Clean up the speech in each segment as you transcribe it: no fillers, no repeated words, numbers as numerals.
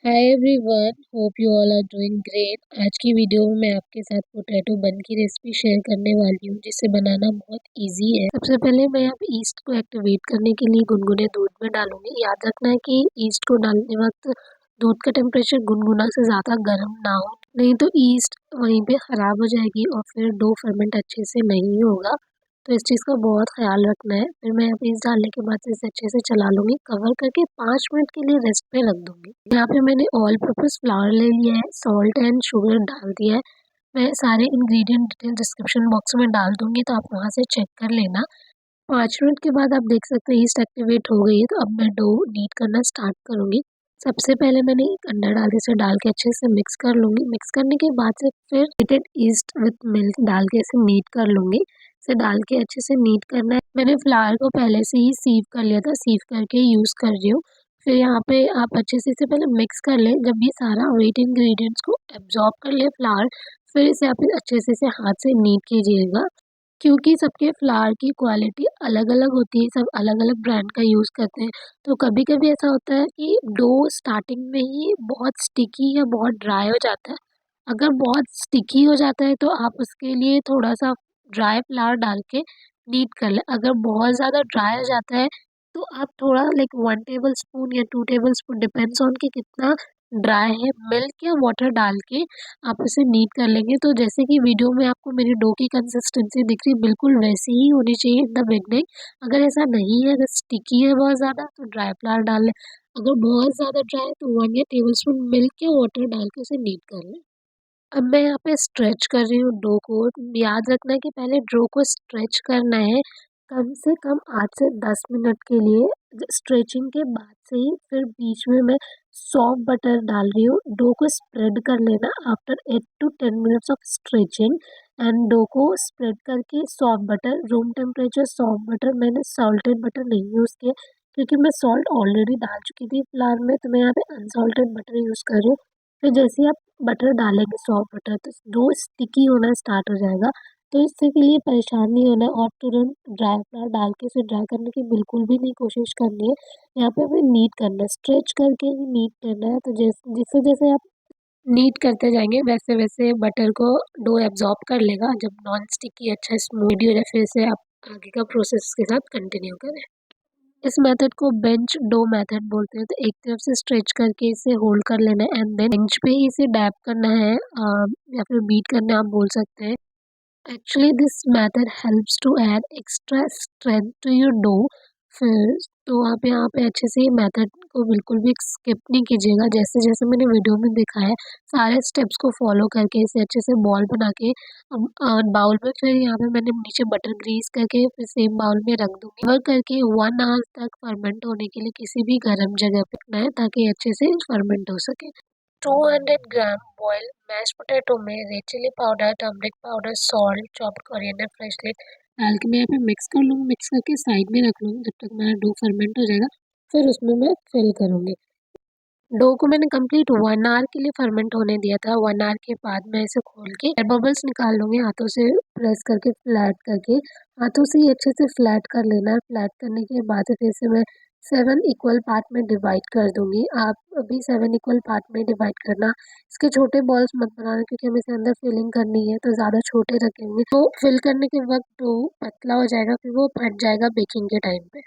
Hi everyone, hope you all are doing great. आज की video में मैं आपके साथ पोटैटो बन की रेसिपी शेयर करने वाली हूँ, जिसे बनाना बहुत इजी है। सबसे पहले मैं अब ईस्ट को एक्टिवेट करने के लिए गुनगुने दूध में डालूंगी। याद रखना है कि ईस्ट को डालने वक्त दूध का टेम्परेचर गुनगुना से ज़्यादा गर्म ना हो, नहीं तो ईस्ट वहीं पे ख़राब हो जाएगी और फिर डो फर्मेंट अच्छे से नहीं होगा। तो इस चीज़ का बहुत ख्याल रखना है। फिर मैं यहाँ पे इस डालने के बाद इसे अच्छे से चला लूँगी, कवर करके 5 मिनट के लिए रेस्ट पे रख दूँगी। यहाँ पे मैंने ऑल पर्पस फ्लावर ले लिया है, सॉल्ट एंड शुगर डाल दिया है। मैं सारे इंग्रेडिएंट डिटेल डिस्क्रिप्शन बॉक्स में डाल दूँगी, तो आप वहाँ से चेक कर लेना। 5 मिनट के बाद आप देख सकते हैं ईस्ट एक्टिवेट हो गई है, तो अब मैं डो नीट करना स्टार्ट करूँगी। सबसे पहले मैंने एक अंडा डाल इसे डाल के अच्छे से मिक्स कर लूँगी। मिक्स करने के बाद से फिर हीटेड ईस्ट विथ मिल्क डाल के इसे नीट कर लूँगी। इसे डाल के अच्छे से नीट करना है। मैंने फ्लावर को पहले से ही सीव कर लिया था, सीव करके यूज़ कर रही हूँ। फिर यहाँ पे आप अच्छे से इसे पहले मिक्स कर लें। जब ये सारा वेट इंग्रेडिएंट्स को एब्जॉर्ब कर ले फ्लावर, फिर इसे आप अच्छे से इसे हाथ से नीट कीजिएगा। क्योंकि सबके फ्लावर की क्वालिटी अलग-अलग होती है, सब अलग-अलग ब्रांड का यूज़ करते हैं। तो कभी-कभी ऐसा होता है कि डो स्टार्टिंग में ही बहुत स्टिकी या बहुत ड्राई हो जाता है। अगर बहुत स्टिकी हो जाता है तो आप उसके लिए थोड़ा-सा ड्राई फ्लावर डाल के नीट कर लें। अगर बहुत ज़्यादा ड्राई हो जाता है तो आप थोड़ा लाइक 1 टेबलस्पून या 2 टेबलस्पून डिपेंड्स ऑन कि कितना ड्राई है, मिल्क या वाटर डाल के आप उसे नीट कर लेंगे। तो जैसे कि वीडियो में आपको मेरी डो की कंसिस्टेंसी दिख रही है, बिल्कुल वैसी ही होनी चाहिए इन द बिगनिंग। अगर ऐसा नहीं है, अगर स्टिकी है बहुत ज़्यादा, तो ड्राई फ्लावर डाल लें। अगर बहुत ज़्यादा ड्राई है तो 1 या टेबलस्पून मिल्क या वाटर डाल के उसे नीट कर लें। अब मैं यहाँ पे स्ट्रेच कर रही हूँ डो को। याद रखना है कि पहले डो को स्ट्रेच करना है कम से कम 8 से 10 मिनट के लिए। स्ट्रेचिंग के बाद से ही फिर बीच में मैं सॉफ्ट बटर डाल रही हूँ। डो को स्प्रेड कर लेना after 8 to 10 minutes of stretching. And do को स्प्रेड करके soft butter, room temperature soft butter, मैंने सॉल्टेड बटर नहीं यूज़ किया क्योंकि मैं सॉल्ट ऑलरेडी डाल चुकी थी फ्लावर में, तो मैं यहाँ पे अनसॉल्टेड बटर यूज़ कर रही हूँ। फिर जैसे ही आप बटर डालेंगे सॉफ्ट बटर, तो डो स्टिकी होना स्टार्ट हो जाएगा। तो इससे के लिए परेशान नहीं होना और तुरंत ड्राई फ्लावर डाल के इसे ड्राई करने की बिल्कुल भी नहीं कोशिश करनी है। यहाँ पे हमें नीट करना है, स्ट्रेच करके ही नीट करना है। तो जैसे जैसे जैसे आप नीट करते जाएंगे वैसे वैसे बटर को डो एब्जॉर्ब कर लेगा। जब नॉन स्टिकी अच्छा स्मूथ हो जाए, फिर से आप आगे का प्रोसेस के साथ कंटिन्यू करें। इस मेथड को बेंच डो मेथड बोलते हैं। तो एक तरफ से स्ट्रेच करके इसे होल्ड कर लेना है एंड देन बेंच पे ही इसे डैप करना है, या फिर बीट करना है, आप बोल सकते हैं। Actually this method helps to add extra strength to your dough. फिर तो आप यहाँ पे अच्छे से मेथड को बिल्कुल भी स्किप नहीं कीजिएगा। जैसे जैसे मैंने वीडियो में दिखाया है, सारे स्टेप्स को फॉलो करके इसे अच्छे से बॉल बना के बाउल में, फिर यहाँ पे मैंने नीचे बटर ग्रीस करके फिर सेम बाउल में रख दूंगी। कवर करके 1 आवर तक फर्मेंट होने के लिए किसी भी गर्म जगह पे रखना है, ताकि अच्छे से फर्मेंट हो सके। 200 ग्राम बॉइल्ड मैश पोटैटो में red chilli powder, turmeric powder, salt, chopped coriander, fresh leaf डाल के मैं यहाँ पे मिक्स कर लूँगी। मिक्स करके साइड में रख लूँगी जब तक मेरा डो फर्मेंट हो जाएगा। फिर उसमें मैं फिल करूँगी। डो को मैंने कंप्लीट 1 आवर के लिए फर्मेंट होने दिया था। 1 आवर के बाद मैं इसे खोल के एयर बबल्स निकाल लूँगी, हाथों से प्रेस करके फ्लैट करके। हाथों से ही अच्छे से फ्लैट कर लेना है। फ्लैट करने के बाद फिर से मैं 7 इक्वल पार्ट में डिवाइड कर दूँगी। आप अभी 7 इक्वल पार्ट में डिवाइड करना। इसके छोटे बॉल्स मत बनाना क्योंकि हमें इसे अंदर फिलिंग करनी है, तो ज़्यादा छोटे रखेंगे तो फिल करने के वक्त डो पतला हो जाएगा, फिर वो फट जाएगा बेकिंग के टाइम पे।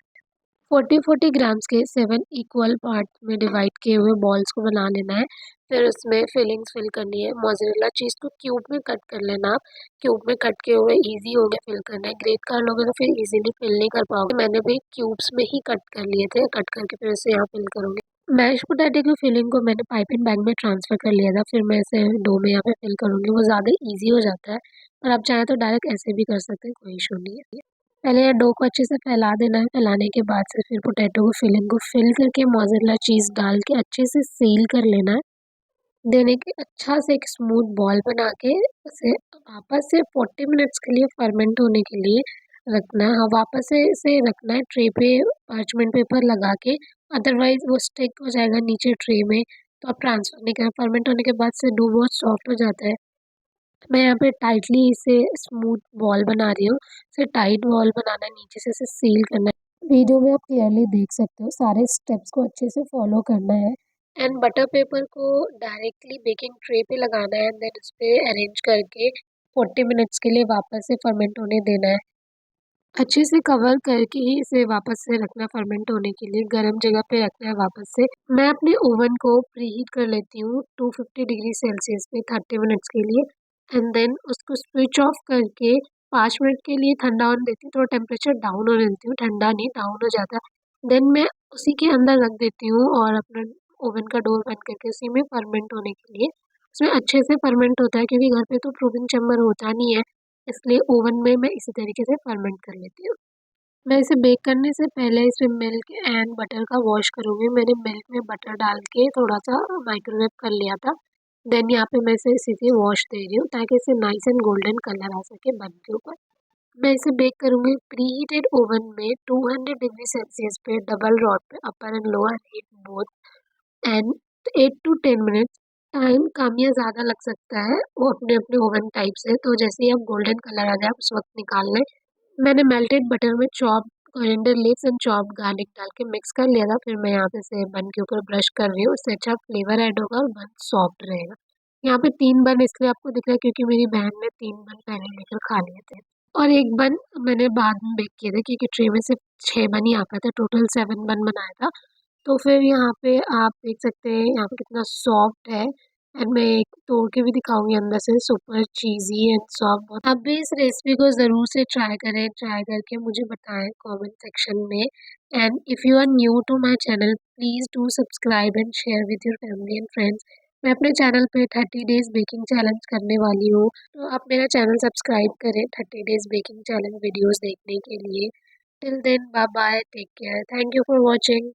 40-40 ग्राम्स के 7 इक्वल पार्ट में डिवाइड किए हुए बॉल्स को बना लेना है। फिर उसमें फिलिंग्स फिल करनी है। मोज़रेला चीज़ को क्यूब में कट कर लेना आप। क्यूब में कट किए हुए ईजी हो गया फिल करना है। ग्रेट कर लोगे तो फिर इजीली फिल नहीं कर पाओगे। मैंने भी क्यूब्स में ही कट कर लिए थे, कट करके फिर इसे यहाँ फिल करूँगी। मैश पोटैटो की फिलिंग को मैंने पाइपिंग बैग में ट्रांसफ़र कर लिया था, फिर मैं इसे डो में यहाँ पे फिल करूँगी। वो ज़्यादा ईजी हो जाता है, और आप चाहें तो डायरेक्ट ऐसे भी कर सकते हैं, कोई इशू नहीं है। पहले ये डो को अच्छे से फैला देना है। फैलाने के बाद से फिर पोटैटो को फिलिंग को फिल करके मोज़रेला चीज़ डाल के अच्छे से सील कर लेना है। देने के अच्छा से एक स्मूथ बॉल बना के उसे वापस से 40 मिनट्स के लिए फर्मेंट होने के लिए रखना है। हाँ, वापस से इसे रखना है ट्रे पे पार्चमेंट पेपर लगा के, अदरवाइज़ वो स्टिक हो जाएगा नीचे ट्रे में। तो आप ट्रांसफ़र नहीं करना। फर्मेंट होने के बाद से डो बहुत सॉफ्ट हो जाता है। मैं यहाँ पे टाइटली इसे स्मूथ बॉल बना रही हूँ। इसे टाइट बॉल बनाना है, नीचे से इसे सील करना है। वीडियो में आप क्लियरली देख सकते हो, सारे स्टेप्स को अच्छे से फॉलो करना है। एंड बटर पेपर को डायरेक्टली बेकिंग ट्रे पे लगाना है एंड देन उस पर अरेंज करके 40 मिनट्स के लिए वापस से फर्मेंट होने देना है। अच्छे से कवर करके ही इसे वापस से रखना फर्मेंट होने के लिए, गर्म जगह पे रखना है वापस से। मैं अपने ओवन को प्रीहीट कर लेती हूँ 250 डिग्री सेल्सियस पे 30 मिनट्स के लिए एंड देन उसको स्विच ऑफ करके 5 मिनट के लिए ठंडा होने देती हूँ। थोड़ा टेम्परेचर डाउन होने देती हूँ, ठंडा नहीं डाउन हो जाता है। देन मैं उसी के अंदर रख देती हूँ और अपना ओवन का डोर बंद करके उसी में फर्मेंट होने के लिए, उसमें अच्छे से फर्मेंट होता है क्योंकि घर पे तो प्रूविंग चैम्बर होता नहीं है, इसलिए ओवन में मैं इसी तरीके से फर्मेंट कर लेती हूँ। मैं इसे बेक करने से पहले इसमें मिल्क एंड बटर का वॉश करूँगी। मैंने मिल्क में बटर डाल के थोड़ा सा माइक्रोवेव कर लिया था। देन यहाँ पे मैं इसे इसी से वॉश दे रही हूँ ताकि इसे नाइस एंड गोल्डन कलर आ सके बन के ऊपर। मैं इसे बेक करूँगी प्री हीटेड ओवन में 200 डिग्री सेल्सियस पे डबल रॉड पे upper and lower heat both and 8 to 10 minutes. Time कम या ज़्यादा लग सकता है, वो अपने अपने ओवन टाइप से। तो जैसे ही अब गोल्डन कलर आ जाए उस वक्त निकाल लें। मैंने मेल्टेड बटर में chop coriander leaves and chop garlic डाल के मिक्स कर लिया था। फिर मैं यहाँ पे से बन के ऊपर ब्रश कर रही हूँ, उससे अच्छा फ्लेवर ऐड होगा और बन सॉफ्ट रहेगा। यहाँ पे 3 बन इसलिए आपको दिख रहा है क्योंकि मेरी बहन ने 3 बन पहले लेकर खा लिए थे और एक बन मैंने बाद में बेक किए थे क्योंकि ट्रे में सिर्फ 6 बन ही आता था, टोटल 7 बन बनाया था। तो फिर यहाँ पे आप देख सकते हैं यहाँ पे कितना सॉफ्ट है एंड मैं एक तोड़ के भी दिखाऊंगी अंदर से, सुपर चीज़ी एंड सॉफ्ट बहुत। आप भी इस रेसिपी को ज़रूर से ट्राई करें, ट्राई करके मुझे बताएं कमेंट सेक्शन में। And if you are new to my channel please do subscribe and share with your family and friends. मैं अपने चैनल पे 30 डेज बेकिंग चैलेंज करने वाली हूँ, तो आप मेरा चैनल सब्सक्राइब करें 30 डेज बेकिंग चैलेंज वीडियोज़ देखने के लिए। Till then bye bye, take care, thank you for watching.